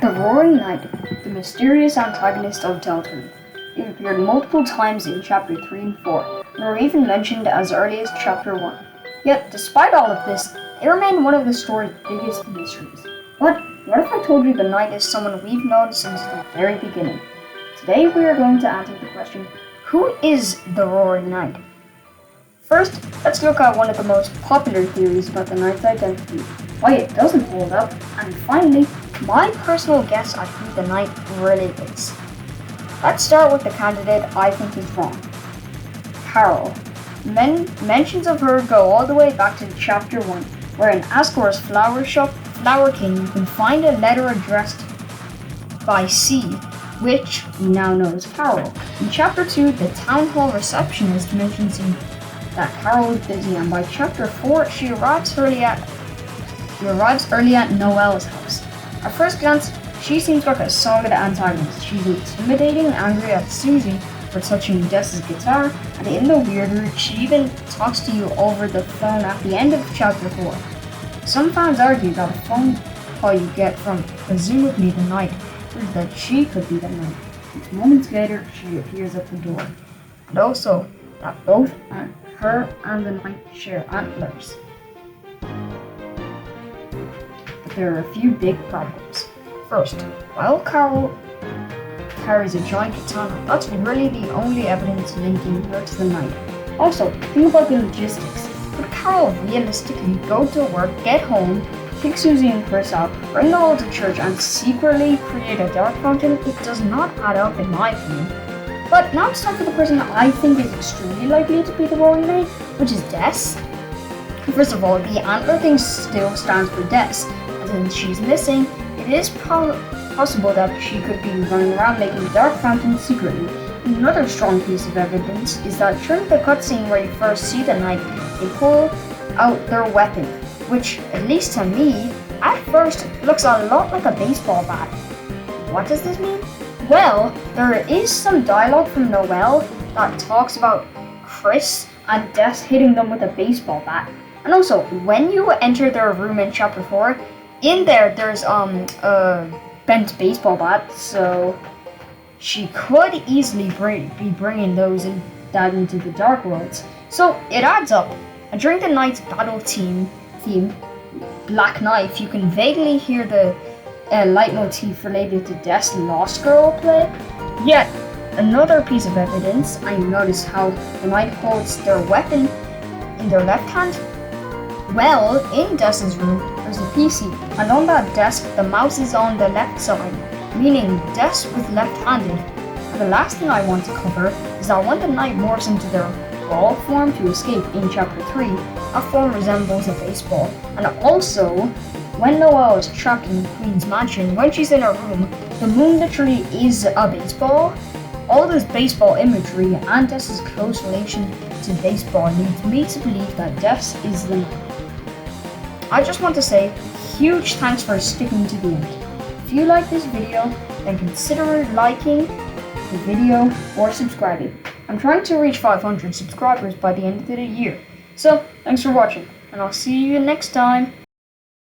The Roaring Knight, the mysterious antagonist of Deltarune. It appeared multiple times in Chapter 3 and 4, and were even mentioned as early as Chapter 1. Yet, despite all of this, they remain one of the story's biggest mysteries. But what if I told you the Knight is someone we've known since the very beginning? Today we are going to answer the question, who is the Roaring Knight? First, let's look at one of the most popular theories about the Knight's identity, why it doesn't hold up, and finally, my personal guess at who the Knight really is. Let's start with the candidate I think is wrong. Carol. Mentions of her go all the way back to Chapter 1, where in Asgore's flower shop, Flower King, you can find a letter addressed by C, which we now know as Carol. In Chapter 2, the town hall receptionist mentions that Carol is busy, and by Chapter 4, she arrives early at Noelle's house. At first glance, she seems like a solid antagonist. She's intimidating and angry at Susie for touching Jess's guitar, and in the weird route, she even talks to you over the phone at the end of Chapter 4. Some fans argue that a phone call you get from presumably the Knight proves that she could be the Knight, which moments later she appears at the door, and also that both her and the Knight share antlers. But there are a few big problems. First, while Carol carries a giant katana, that's really the only evidence linking her to the Knight. Also, think about the logistics. Could Carol realistically go to work, get home, pick Susie and Chris up, bring them all to church, and secretly create a dark fountain? It does not add up in my opinion. But now it's time for the person that I think is extremely likely to be the Roaring Knight, which is Des. First of all, the antler thing still stands for Des, and since she's missing, it is possible that she could be running around making a dark fountain secretly. Another strong piece of evidence is that during the cutscene where you first see the Knight, they pull out their weapon, which, at least to me, at first looks a lot like a baseball bat. What does this mean? Well, there is some dialogue from Noelle that talks about Chris and Des hitting them with a baseball bat. And also, when you enter their room in Chapter 4, in there's a bent baseball bat, so she could easily be bringing that into the Dark Worlds. So it adds up. And during the Knight's battle theme, Black Knife, you can vaguely hear the light motif related to Des' Lost Girl play. Yet another piece of evidence, and you notice how the Knight holds their weapon in their left hand. Well, in Des's room, there's a PC, and on that desk, the mouse is on the left side, meaning Des was left-handed. And the last thing I want to cover is that when the Knight morphs into their ball form to escape in Chapter 3, that form resembles a baseball. And also, when Noelle is trapped in the Queen's mansion, when she's in her room, the moon literally is a baseball. All this baseball imagery and Des's close relation to baseball leads me to believe that Des is the Knight. I just want to say huge thanks for sticking to the end. If you like this video, then consider liking the video or subscribing. I'm trying to reach 500 subscribers by the end of the year. So, thanks for watching, and I'll see you next time.